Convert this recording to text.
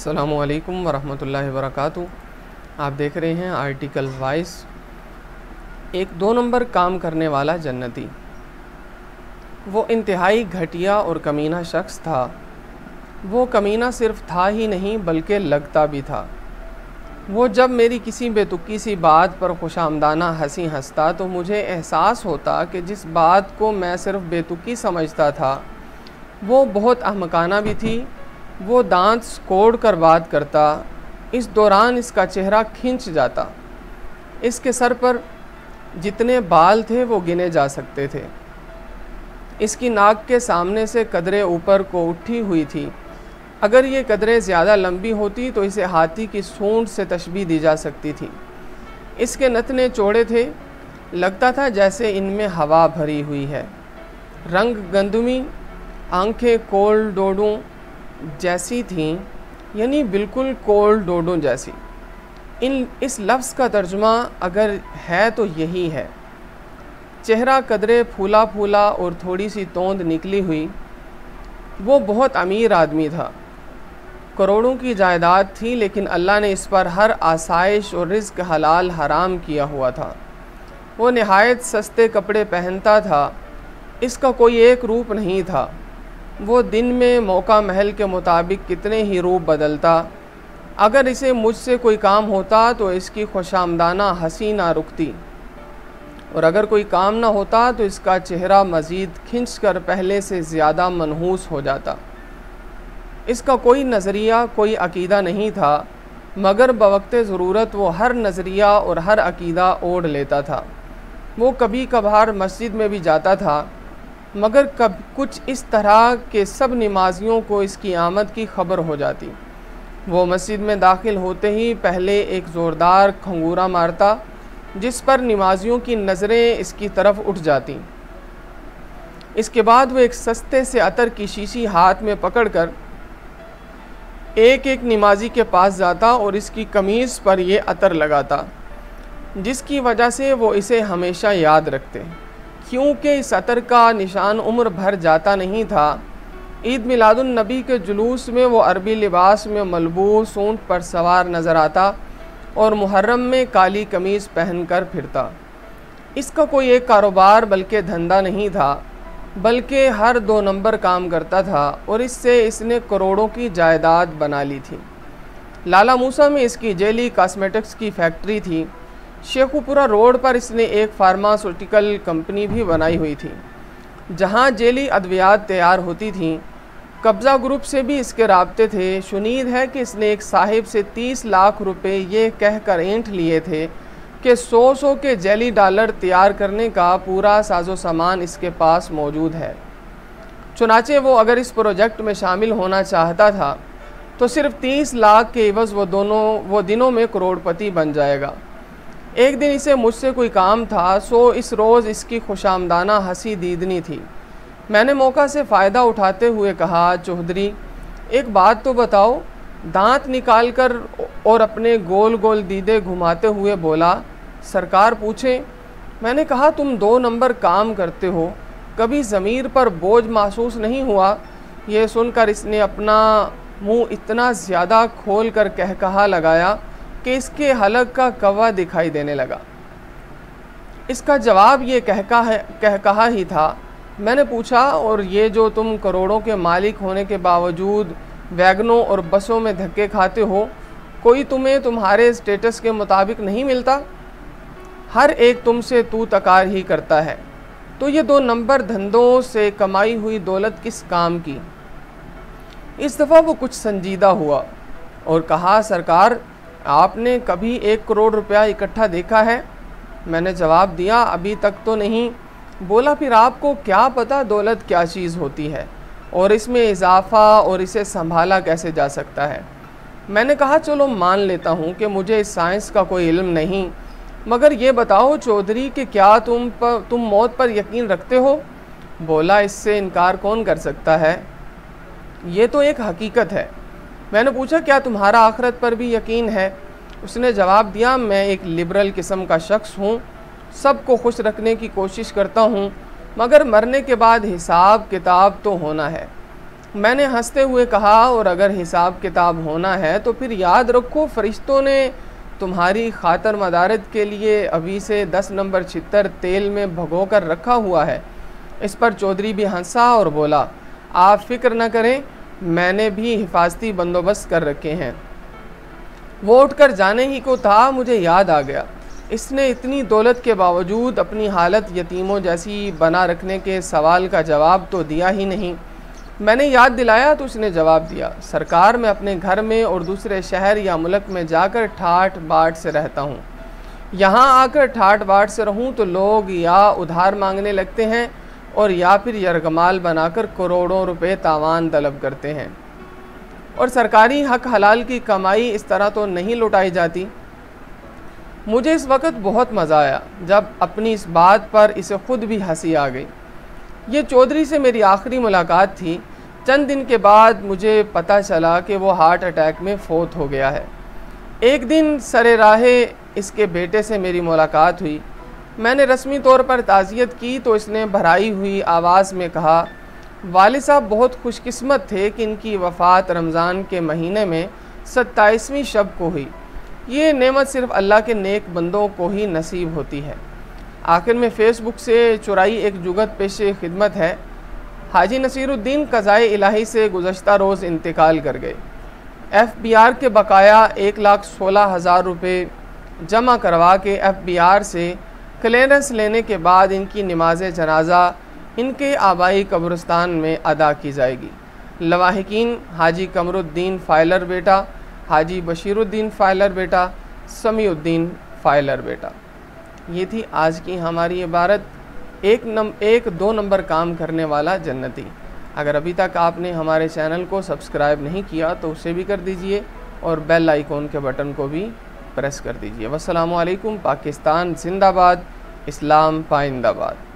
السلام علیکم ورحمۃ اللہ وبرکاتہ۔ آپ دیکھ رہے ہیں آرٹیکل وائس۔ ایک 2 نمبر کام کرنے والا جنتی، وہ انتہائی گھٹیا اور کمینہ شخص تھا۔ وہ کمینہ صرف تھا ہی نہیں بلکہ لگتا بھی تھا۔ وہ جب میری کسی بے تکی سی بات پر خوش آمدانہ ہنسی ہنستا تو مجھے احساس ہوتا کہ جس بات کو میں صرف بے تکی سمجھتا تھا وہ بہت احمقانہ بھی تھی۔ وہ دانت کوڑ کر بات کرتا، اس دوران اس کا چہرہ کھنچ جاتا۔ اس کے سر پر جتنے بال تھے وہ گنے جا سکتے تھے۔ اس کی ناک کے سامنے سے قدرے اوپر کو اٹھی ہوئی تھی۔ اگر یہ قدرے زیادہ لمبی ہوتی تو اسے ہاتھی کی سونڈ سے تشبیہ دی جا سکتی تھی۔ اس کے نتنے چوڑے تھے، لگتا تھا جیسے ان میں ہوا بھری ہوئی ہے۔ رنگ گندمی، آنکھیں کول ڈوڈوں جیسی تھیں، یعنی بالکل کول ڈوڈوں جیسی۔ اس لفظ کا ترجمہ اگر ہے تو یہی ہے۔ چہرہ قدرے پھولا پھولا اور تھوڑی سی توند نکلی ہوئی۔ وہ بہت امیر آدمی تھا، کروڑوں کی جائیداد تھی، لیکن اللہ نے اس پر ہر آسائش اور رزق حلال حرام کیا ہوا تھا۔ وہ نہایت سستے کپڑے پہنتا تھا، اس کا کوئی ایک روپ نہیں تھا۔ وہ دن میں موقع محل کے مطابق کتنے ہی روپ بدلتا۔ اگر اسے مجھ سے کوئی کام ہوتا تو اس کی خوش آمدانہ ہنسی نہ رکتی، اور اگر کوئی کام نہ ہوتا تو اس کا چہرہ مزید کھنچ کر پہلے سے زیادہ منحوس ہو جاتا۔ اس کا کوئی نظریہ، کوئی عقیدہ نہیں تھا، مگر بوقت ضرورت وہ ہر نظریہ اور ہر عقیدہ اوڑھ لیتا تھا۔ وہ کبھی کبھار مسجد میں بھی جاتا تھا، مگر کچھ اس طرح کہ سب نمازیوں کو اس کی آمد کی خبر ہو جاتی۔ وہ مسجد میں داخل ہوتے ہی پہلے ایک زوردار کھنگورا مارتا، جس پر نمازیوں کی نظریں اس کی طرف اٹھ جاتی۔ اس کے بعد وہ ایک سستے سے عطر کی شیشی ہاتھ میں پکڑ کر ایک ایک نمازی کے پاس جاتا اور اس کی قمیض پر یہ عطر لگاتا، جس کی وجہ سے وہ اسے ہمیشہ یاد رکھتے، کیونکہ اس عطر کا نشان عمر بھر جاتا نہیں تھا۔ عید میلاد النبی کے جلوس میں وہ عربی لباس میں ملبوس اونٹ پر سوار نظر آتا اور محرم میں کالی قمیض پہن کر پھرتا۔ اس کا کوئی ایک کاروبار بلکہ دھندا نہیں تھا، بلکہ ہر 2 نمبر کام کرتا تھا، اور اس سے اس نے کروڑوں کی جائیداد بنا لی تھی۔ لالا موسیٰ میں اس کی جیلی کاسمیٹکس کی فیکٹری تھی۔ شیخوپورہ روڈ پر اس نے ایک فارماسوٹیکل کمپنی بھی بنائی ہوئی تھی، جہاں جیلی ادویات تیار ہوتی تھیں۔ قبضہ گروپ سے بھی اس کے رابطے تھے۔ شنید ہے کہ اس نے ایک صاحب سے 30 لاکھ روپے یہ کہہ کر اینٹھ لیے تھے کہ 100 کے جیلی ڈالر تیار کرنے کا پورا ساز و سامان اس کے پاس موجود ہے۔ چنانچہ وہ اگر اس پروجیکٹ میں شامل ہونا چاہتا تھا تو صرف 30 لاکھ کے عوض وہ دنوں میں کروڑ پتی بن جائے گا۔ ایک دن اسے مجھ سے کوئی کام تھا، سو اس روز اس کی خوش آمدانہ ہنسی دیدنی تھی۔ میں نے موقع سے فائدہ اٹھاتے ہوئے کہا، چودھری ایک بات تو بتاؤ۔ دانت نکال کر اور اپنے گول گول دیدے گھماتے ہوئے بولا، سرکار پوچھیں۔ میں نے کہا، تم 2 نمبر کام کرتے ہو، کبھی ضمیر پر بوجھ محسوس نہیں ہوا؟ یہ سن کر اس نے اپنا منہ اتنا زیادہ کھول کر کہا لگایا کہ اس کے حلق کا کوا دکھائی دینے لگا۔ اس کا جواب یہ کہا ہی تھا۔ میں نے پوچھا، اور یہ جو تم کروڑوں کے مالک ہونے کے باوجود ویگنوں اور بسوں میں دھکے کھاتے ہو، کوئی تمہیں تمہارے سٹیٹس کے مطابق نہیں ملتا؟ ہر ایک تم سے تو تکار ہی کرتا ہے، تو یہ 2 نمبر دھندوں سے کمائی ہوئی دولت کس کام کی؟ اس دفعہ وہ کچھ سنجیدہ ہوا اور کہا، سرکار آپ نے کبھی 1 کروڑ روپیہ اکٹھا دیکھا ہے؟ میں نے جواب دیا، ابھی تک تو نہیں۔ بولا، پھر آپ کو کیا پتہ دولت کیا چیز ہوتی ہے اور اس میں اضافہ اور اسے سنبھالا کیسے جا سکتا ہے؟ میں نے کہا، چلو مان لیتا ہوں کہ مجھے اس سائنس کا کوئی علم نہیں، مگر یہ بتاؤ چودھری کہ کیا تم موت پر یقین رکھتے ہو؟ بولا، اس سے انکار کون کر سکتا ہے، یہ تو ایک حقیقت ہے۔ میں نے پوچھا، کیا تمہارا آخرت پر بھی یقین ہے؟ اس نے جواب دیا، میں ایک لبرل قسم کا شخص ہوں، سب کو خوش رکھنے کی کوشش کرتا ہوں، مگر مرنے کے بعد حساب کتاب تو ہونا ہے۔ میں نے ہنستے ہوئے کہا اور اگر حساب کتاب ہونا ہے تو پھر یاد رکھو فرشتوں نے تمہاری خاطر مدارت کے لیے ابھی سے 10 نمبر چھتر تیل میں بھگو کر رکھا ہوا ہے۔ اس پر چودھری بھی ہنسا اور بولا آپ فکر نہ کریں، میں نے بھی حفاظتی بندوبست کر رکھے ہیں۔ وہ اٹھ کر جانے ہی کو تھا، مجھے یاد آ گیا اس نے اتنی دولت کے باوجود اپنی حالت یتیموں جیسی بنا رکھنے کے سوال کا جواب تو دیا ہی نہیں۔ میں نے یاد دلایا تو اس نے جواب دیا سرکار میں اپنے گھر میں اور دوسرے شہر یا ملک میں جا کر ٹھاٹ باٹ سے رہتا ہوں، یہاں آ کر ٹھاٹ باٹ سے رہوں تو لوگ یا ادھار مانگنے لگتے ہیں اور یا پھر یرغمال بنا کر کروڑوں روپے تاوان طلب کرتے ہیں، اور سرکاری حق حلال کی کمائی اس طرح تو نہیں لوٹائی جاتی۔ مجھے اس وقت بہت مزہ آیا جب اپنی اس بات پر اسے خود بھی ہنسی آ گئی۔ یہ چودھری سے میری آخری ملاقات تھی۔ چند دن کے بعد مجھے پتہ چلا کہ وہ ہارٹ اٹیک میں فوت ہو گیا ہے۔ ایک دن سر راہ اس کے بیٹے سے میری ملاقات ہوئی۔ میں نے رسمی طور پر تعزیت کی تو اس نے بھرائی ہوئی آواز میں کہا والد صاحب بہت خوش قسمت تھے کہ ان کی وفات رمضان کے مہینے میں 27ویں شب کو ہوئی۔ یہ نعمت صرف اللہ کے نیک بندوں کو ہی نصیب ہوتی ہے۔ آخر میں فیس بک سے چرائی ایک جگت پیش خدمت ہے۔ حاجی نصیر الدین قضائے الہی سے گزشتہ روز انتقال کر گئے۔ ایف بی آر کے بقایا 1,16,000 روپے جمع کروا کے ایف بی آر سے کلیئرنس لینے کے بعد ان کی نماز جنازہ ان کے آبائی قبرستان میں ادا کی جائے گی۔ لواحقین حاجی قمر الدین فائلر بیٹا، حاجی بشیر الدین فائلر بیٹا، سمیع الدین فائلر بیٹا۔ یہ تھی آج کی ہماری عبارت 1-2 نمبر کام کرنے والا جنتی۔ اگر ابھی تک آپ نے ہمارے چینل کو سبسکرائب نہیں کیا تو اسے بھی کر دیجئے اور بیل آئیکن کے بٹن کو بھی پریس کر دیجئے۔ والسلام علیکم۔ پاکستان زندہ باد، اسلام پائندہ باد۔